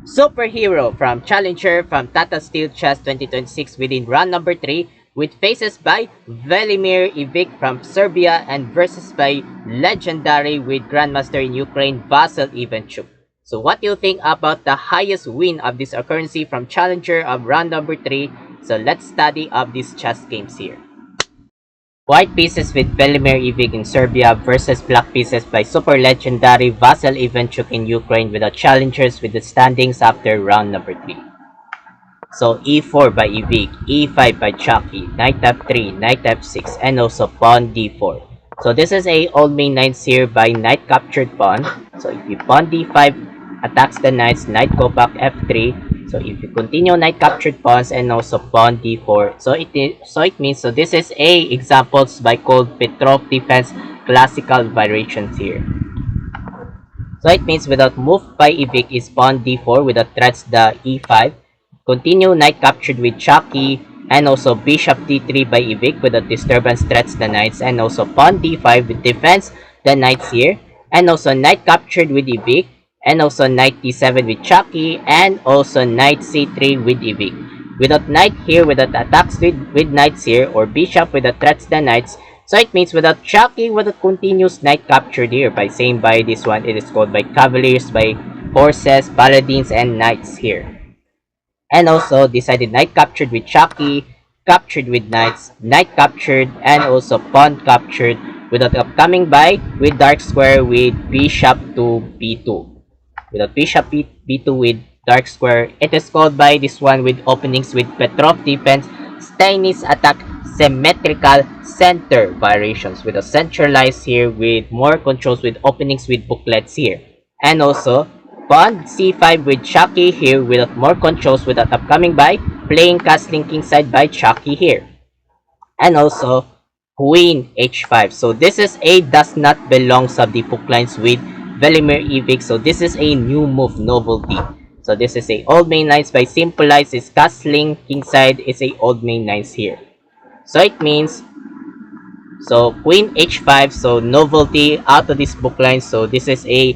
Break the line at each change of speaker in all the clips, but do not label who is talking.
Superhero from Challenger from Tata Steel Chess 2026 within round number 3 with faces by Velimir Ivic from Serbia and versus by Legendary with Grandmaster in Ukraine Vasyl Ivanchuk. So what do you think about the highest win of this occurrence from Challenger of round number 3? So let's study of these chess games here. White pieces with Velimir Ivic in Serbia versus black pieces by super legendary Vasyl Ivanchuk in Ukraine with the challengers with the standings after round number 3. So e4 by Ivic, e5 by Chucky, knight f3, knight f6, and also pawn d4. So this is a old main knights here by knight captured pawn. So if you pawn d5 attacks the knights, knight go back f3. So if you continue knight captured pawns and also pawn d4, so it means this is a examples by called Petrov defense classical variations here. So it means without move by Ivic is pawn d4 without threats the e5, continue knight captured with Chucky, and also bishop d3 by Ivic without disturbance threats the knights, and also pawn d5 with defense the knights here, and also knight captured with Ivic, and also knight d7 with Chucky, and also knight c3 with Ivic. Without knight here, without attacks with knights here, or bishop without threats the knights, so it means without Chucky, without continuous knight captured here, by saying by this one, it is called by cavaliers, by horses, paladins, and knights here. And also decided knight captured with Chucky, captured with knights, knight captured, and also pawn captured, without upcoming by with dark square with bishop to b2. Without bishop b2 with dark square, it is called by this one with openings with Petrov defense, Stainis attack, symmetrical center variations with a centralized here with more controls with openings with booklets here. And also pawn c5 with Chucky here without more controls without upcoming by playing castling kingside by Chucky here. And also queen h5. So this is a does not belongs of the booklines with Velimir Ivic. So this is a new move novelty. So this is a old main knights by symbolize is castling kingside is a old main knights here. So it means so queen h5, so novelty out of this bookline. So this is a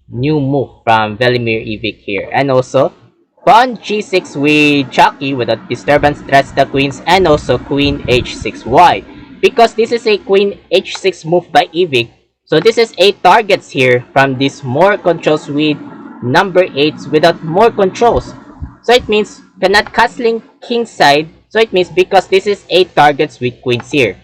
new move from Velimir Ivic here. And also pawn g6 with Chucky without disturbance threats the queens, and also queen h6. Why? Because this is a queen h6 move by Ivic. So this is 8 targets here from this more controls with number 8s without more controls. So it means cannot castling kingside. So it means because this is 8 targets with queens here.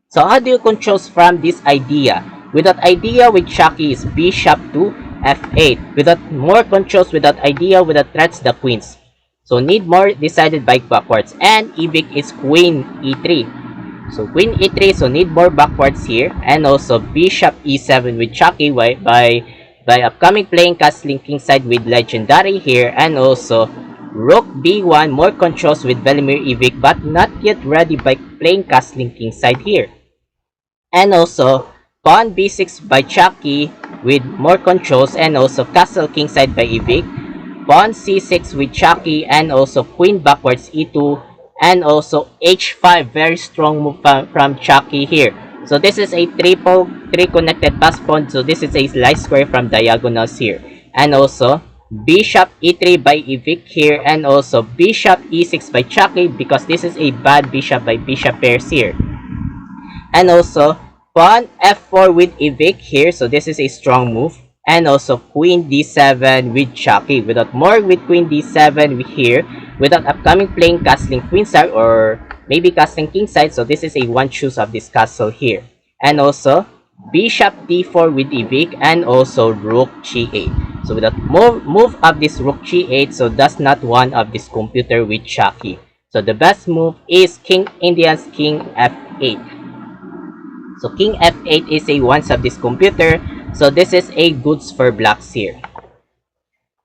So how do you control from this idea? Without idea with Chucky is bishop to f8. Without more controls without idea without threats the queens. So need more decided by backwards. And Ivic is queen e3. So queen e3, so need more backwards here, and also bishop e7 with Chucky by upcoming playing castling kingside with legendary here, and also rook b1, more controls with Velimir Ivic but not yet ready by playing castling kingside here. And also pawn b6 by Chucky with more controls, and also castle kingside by Ivic, pawn c6 with Chucky, and also queen backwards e2, and also h5, very strong move from Chucky here. So this is a three connected pass pawn, so this is a light square from diagonals here. And also bishop e3 by Ivic here, and also bishop e6 by Chucky because this is a bad bishop by bishop pairs here. And also pawn f4 with Ivic here, so this is a strong move. And also queen d7 with Chucky without more with queen d7 here without upcoming playing castling queenside or maybe castling kingside. So this is a one choose of this castle here. And also bishop d4 with Ivic, and also rook g8. So without move of this rook g8, so that's not one of this computer with Chucky. So the best move is king Indians king f8. So king f8 is a once of this computer. So this is a goods for blacks here.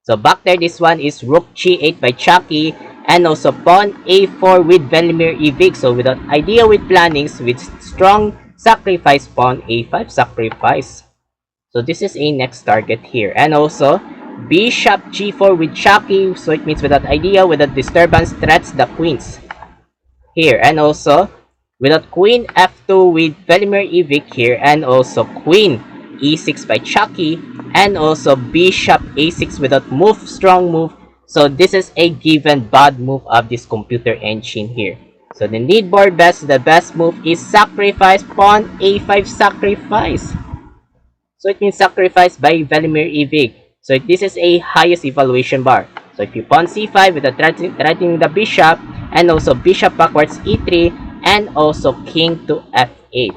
So back there, this one is rook g8 by Chucky, and also pawn a4 with Velimir Ivic. So without idea with plannings with strong sacrifice, pawn a5 sacrifice. So this is a next target here. And also bishop g4 with Chucky. So it means without idea, without disturbance threats the queens here. And also without queen f2 with Velimir Ivic here, and also queen e6 by Chucky, and also bishop a6 without move, strong move. So this is a given bad move of this computer engine here. So the need board best, the best move is sacrifice, pawn a5 sacrifice. So it means sacrifice by Velimir Ivic. So this is a highest evaluation bar. So if you pawn c5 with the threatening the bishop, and also bishop backwards e3, and also king to f8.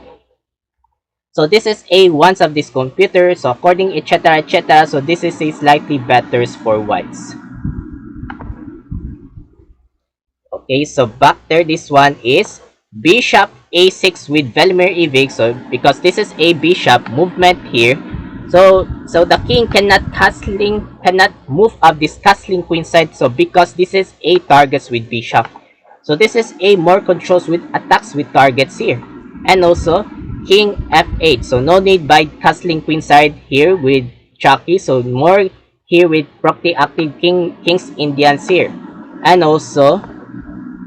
So this is a once of this computer. So according etc etc. So this is a slightly better for whites. Okay, so back there, this one is bishop a6 with Velimir Ivic. So because this is a bishop movement here, so the king cannot move up this castling queen side. So because this is a targets with bishop, so this is a more controls with attacks with targets here, and also king f8. So no need by castling queen side here with Chucky. So more here with proactive king's Indians here, and also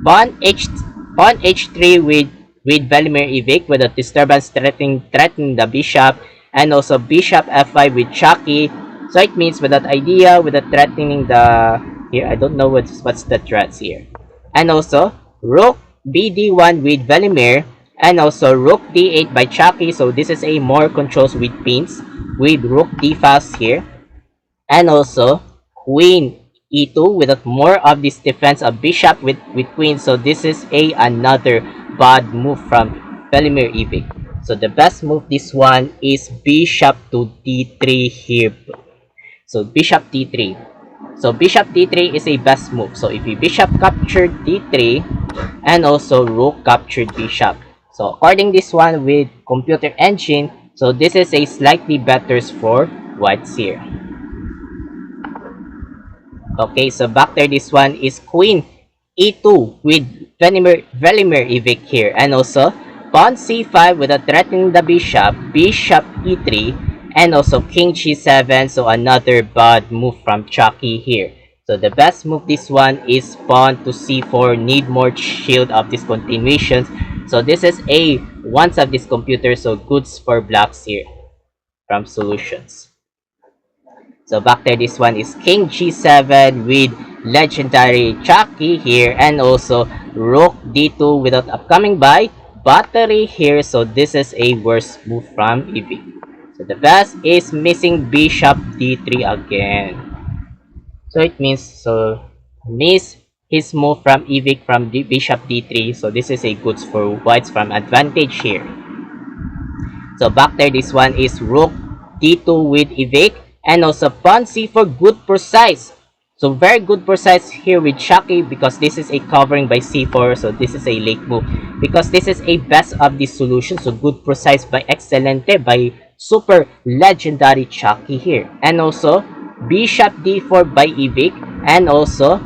pawn h3 with Velimir Ivic with a disturbance threatening the bishop, and also bishop f5 with Chucky. So it means with that idea, with the threatening the here, I don't know what's the threats here, and also rook bd1 with Velimir, and also rook d8 by Chucky. So this is a more controls with pins with rook d5 here, and also queen e2 with more of this defense of bishop with queen. So this is another bad move from Velimir Ivic. So the best move this one is bishop to d3 here. So bishop d3. So bishop d3 is a best move. So if you bishop captured d3, and also rook captured bishop. So according this one with computer engine, so this is a slightly better for whites here. Okay, so back there, this one is queen e2 with Velimir Ivic here, and also pawn c5 with a threatening the bishop, bishop e3, and also king g7. So another bad move from Chucky here. So the best move this one is pawn to c4, need more shield of discontinuations. So this is a once of this computer, so goods for blacks here from solutions. So back there, this one is king g7 with legendary Chucky here, and also rook d2 without upcoming by battery here. So this is a worst move from Ivic. So the best is missing bishop d3 again. So it means miss his move from Ivic from the bishop d3. So this is a goods for whites from advantage here. So back there, this one is rook d2 with Ivic, and also pawn c4, good precise. So very good precise here with Chucky, because this is a covering by c4. So this is a late move because this is a best of this solution. So good precise by Excelente, by super legendary Chucky here, and also bishop d4 by Ivic, and also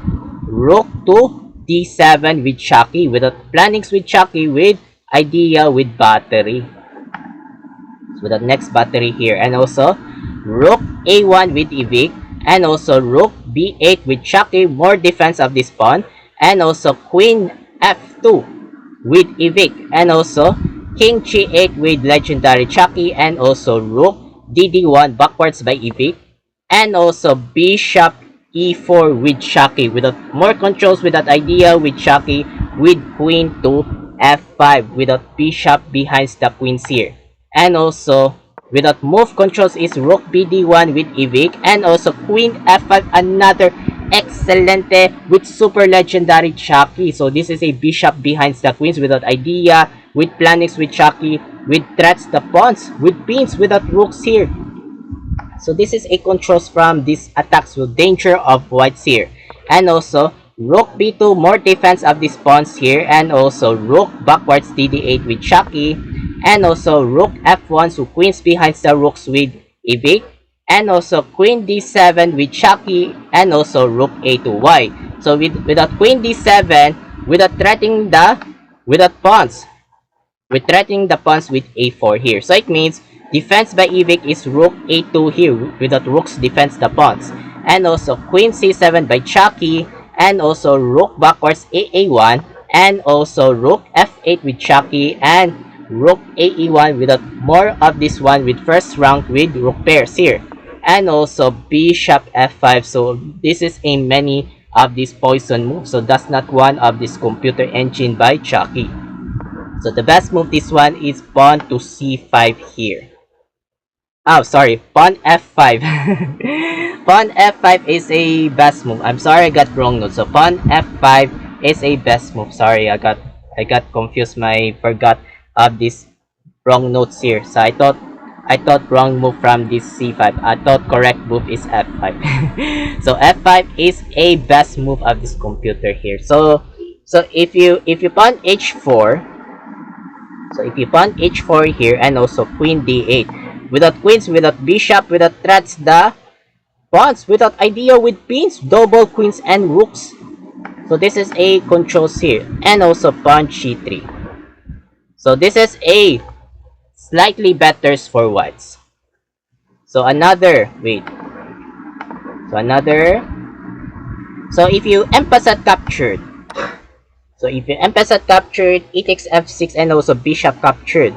rook to d7 with Chucky, without plannings with Chucky, with idea with battery. So the next battery here, and also rook a1 with Ivic, and also rook b8 with Chucky, more defense of this pawn, and also queen f2 with Ivic, and also king g8 with legendary Chucky, and also rook dd1 backwards by Ivic, and also bishop e4 with Chucky, without more controls with that idea with Chucky, with queen to f5 without bishop behind the queens here, and also without move controls is rook bd1 with Ivic, and also queen f5, another Excelente with super legendary Chucky. So this is a bishop behind the queens without idea, with plannings with Chucky, with threats the pawns, with pins without rooks here. So this is a controls from these attacks with danger of whites here, and also rook b2, more defense of these pawns here, and also rook backwards dd8 with Chucky, and also rook f1, so queens behind the rooks with Ivic, and also queen d7 with Chucky, and also rook a2. Why? So without queen d7, without threatening the pawns with a4 here. So it means defense by Ivic is rook a2 here, without rooks defense the pawns, and also queen c7 by Chucky, and also rook backwards a1, and also rook f8 with Chucky, and rook ae1 without more of this one with first rank with rook pairs here. And also bishop f5. So this is a many of these poison moves. So that's not one of this computer engine by Chucky. So the best move this one is pawn to c5 here. Oh, sorry, pawn f5. Pawn f5 is a best move. I'm sorry, I got wrong note. So pawn f5 is a best move. Sorry, I got confused. Forgot of this wrong notes here. So I thought wrong move from this c5. I thought correct move is f5. So f5 is a best move of this computer here. So if you pawn h4, so if you pawn h4 here and also queen d8. Without queens, without bishop, without threats, the pawns, without idea with pins, double queens and rooks. So this is a controls here. And also pawn g3. So this is a slightly better for whites. So another, wait. So if you emphasize captured. So if you emphasize captured, it takes f6 and also bishop captured.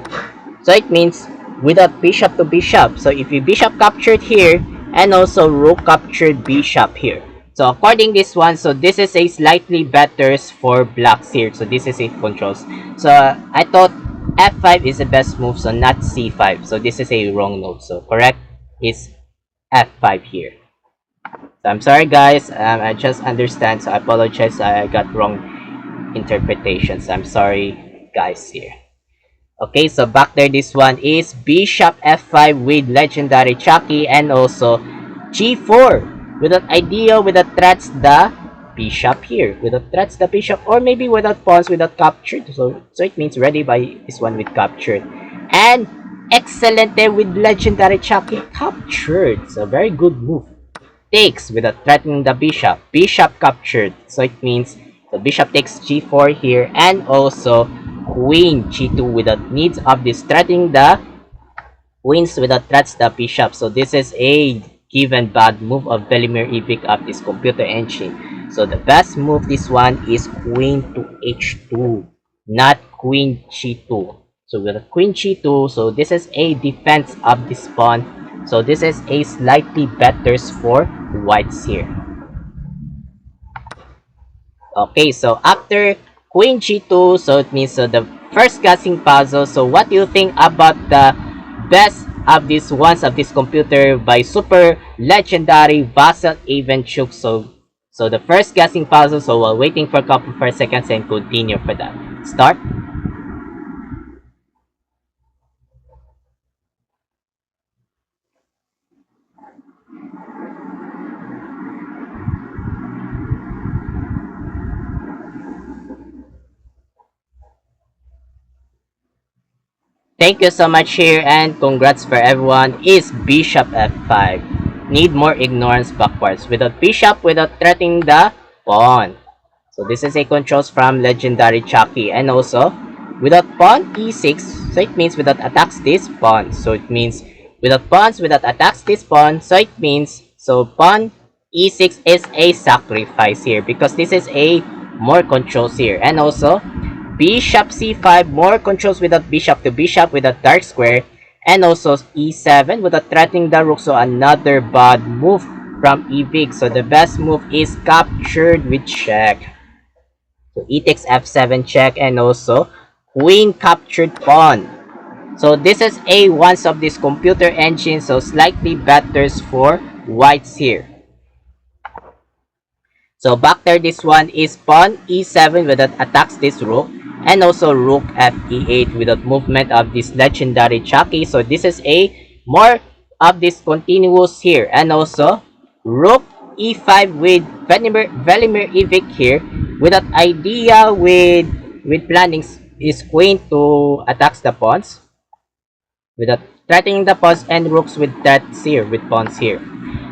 So it means without bishop to bishop. So if you bishop captured here and also rook captured bishop here. So according this one, so this is a slightly better for blacks here. So this is it controls. So I thought f5 is the best move, so not c5. So this is a wrong note. So correct is f5 here. So I'm sorry guys, I just understand. So I apologize, I got wrong interpretations. I'm sorry guys here. Okay, so back there, this one is bishop f5 with legendary Chucky and also g4 without idea, without threats the bishop here, without threats the bishop, or maybe without pawns, without captured. So it means ready by this one with captured. And excelente with legendary Chucky captured. So very good move. Takes without threatening the bishop, bishop captured. So it means the bishop takes g4 here and also queen g2 without needs of this threatening the queens, without threats the bishop. So this is a given bad move of Velimir Ivic of this computer engine. So the best move this one is queen to h2, not queen g2. So with queen g2, so this is a defense of this pawn. So this is a slightly better for whites here. Okay, so after queen g2, so it means the first guessing puzzle. So what do you think about the best of these ones of this computer by super legendary Vasyl Ivanchuk? So the first guessing puzzle. So while waiting for a couple of seconds and continue for that. Start. Thank you so much here and congrats for everyone. Is bishop f5. Need more ignorance backwards. Without bishop, without threatening the pawn. So this is a controls from legendary Chucky. And also without pawn e6. So it means without attacks this pawn. So it means without pawns, without attacks this pawn. So it means so pawn e6 is a sacrifice here because this is a more controls here. And also bishop c5, more controls without bishop to bishop without dark square, and also e7 without threatening the rook. So another bad move from Ivic. So the best move is captured with check. So e takes f7 check and also queen captured pawn. So this is a once of this computer engine, so slightly better for whites here. So back there, this one is pawn e7 without attacks this rook. And also rook fe8 without movement of this legendary Chucky. So this is a more of this continuous here. And also rook e5 with Velimir Ivic here without idea with planning is queen to attacks the pawns without threatening the pawns and rooks with threats here with pawns here.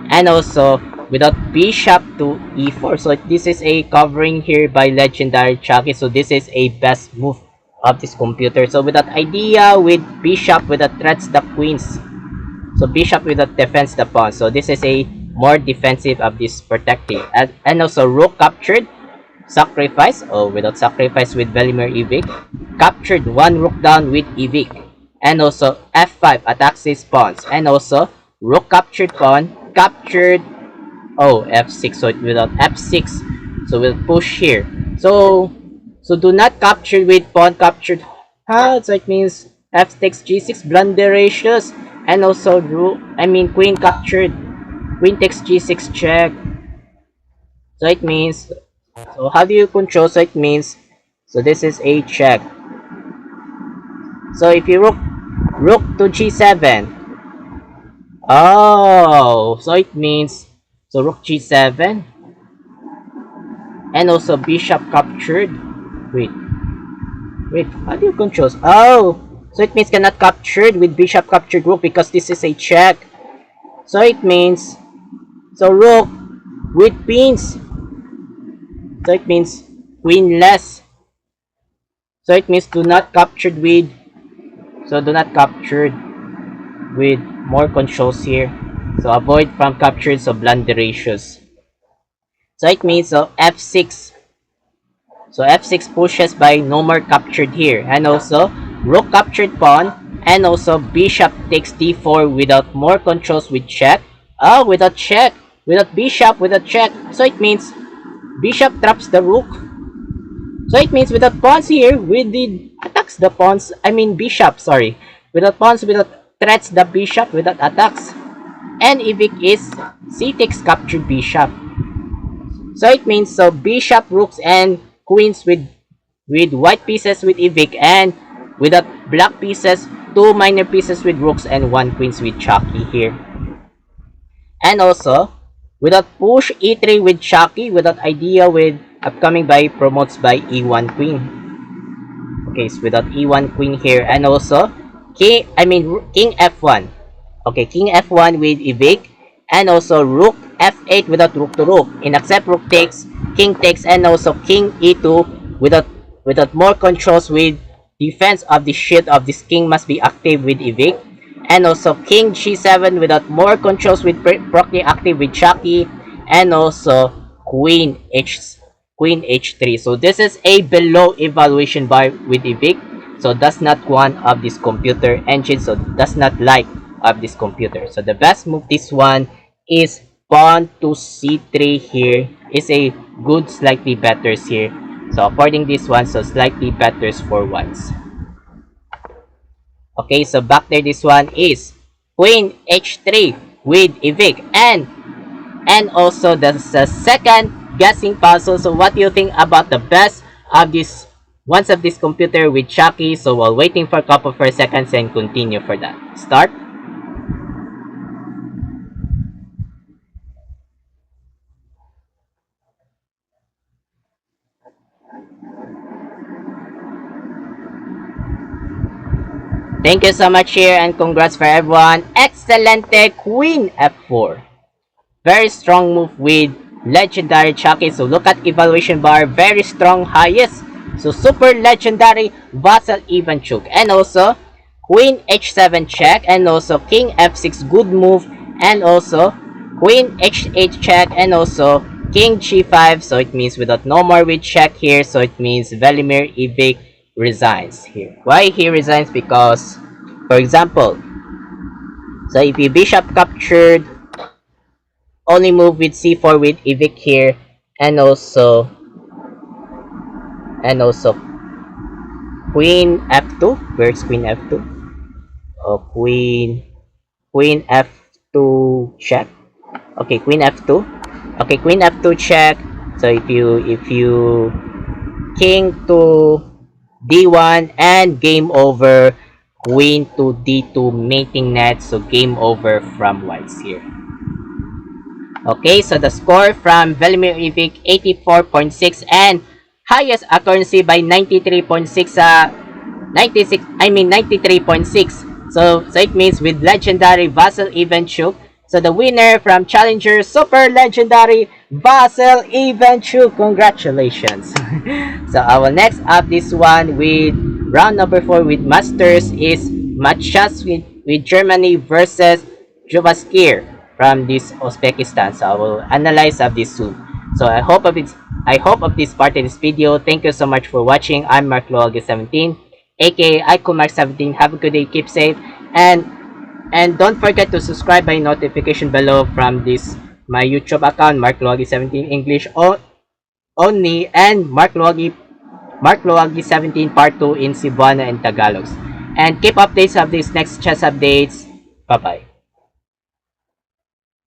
And also without bishop to e4. So this is a covering here by legendary Chucky. So this is a best move of this computer. So without idea with bishop without threats the queens. So bishop without defense the pawn. So this is a more defensive of this protecting. And also rook captured. Sacrifice, oh, without sacrifice with Velimir Ivic. Captured one rook down with Ivic. And also f5 attacks his pawns. And also rook captured pawn, captured, oh, f6, so without f6, so we'll push here. So do not capture with pawn captured. So it means f takes g6, blunderacious. And also rook, queen captured, queen takes g6 check. So it means, so how do you control? So it means, so this is a check. So if you rook to g7, oh, so it means, so rook g7, and also bishop captured. Wait, how do you control? Oh, so it means cannot captured with bishop captured rook because this is a check. So it means, so rook with queens. So it means queenless. So it means do not captured with, so do not captured with more controls here. So avoid from captured, so blunderacious. So it means, so f6. So f6 pushes by no more captured here. And also rook captured pawn. And also bishop takes d4 without more controls with check. Oh, without check. Without bishop, without check. So it means bishop traps the rook. So it means without pawns here, with the attacks the pawns, bishop, sorry. Without pawns, without threats the bishop, without attacks. And Ivic is c takes captured bishop. So it means, so bishop, rooks, and queens with white pieces with Ivic, and without black pieces, 2 minor pieces with rooks, and 1 queens with Chucky here. And also, without push e3 with Chucky, without idea with upcoming by promotes by e1 queen. Okay, so without e1 queen here. And also king f1. Okay, king f1 with Ivic. And also rook f8 without rook to rook. In accept rook takes, king takes, and also king e2 without more controls with defense of the shield of this king must be active with Ivic. And also king g7 without more controls with properly active with Chucky. And also queen h3. So this is a below evaluation bar with Ivic. So does not one of this computer engine, so does not like of this computer. So the best move this one is pawn to c3 here. Is a good slightly better here. So according this one, so slightly better for once. Okay, so back there, this one is queen h3 with Ivic, and also the second guessing puzzle. So what do you think about the best of this ones of this computer with Chucky? So while waiting for a couple of seconds and continue for that. Start. Thank you so much here, and congrats for everyone. Excelente, queen f4. Very strong move with legendary Chucky. So look at evaluation bar, very strong highest. So super legendary Vasyl Ivanchuk. And also queen h7 check, and also king f6 good move, and also queen h8 check, and also king g5. So it means without no more with check here, so it means Velimir Ivic resigns here. Why he resigns? Because, for example, so if you bishop captured, only move with c4 with Ivic here, and also queen f2. Where's queen f2? Oh, queen f2 check. Okay, queen f2. Okay, queen f2 check. So if you king to d1, and game over, queen to d2 mating net. So game over from whites here. Okay, so the score from Velimir Ivic 84.6, and highest accuracy by 93.6. 93.6. So it means with legendary Vasyl Ivanchuk. So the winner from Challenger, super legendary Vasyl Ivanchuk. Congratulations. So I will next up this one with round number 4 with Masters is matches with Germany versus Juvaskir from this Uzbekistan. So I will analyze of this soon. So I hope of it's I hope of this part in this video. Thank you so much for watching. I'm Mark Luagi 17, aka Mark 17. Have a good day, keep safe, and don't forget to subscribe by notification below from this my YouTube account, Mark Luagi 17 English only, and Mark Luagi 17 Part 2 in Cebuano and Tagalog. And keep updates of these next chess updates. Bye bye.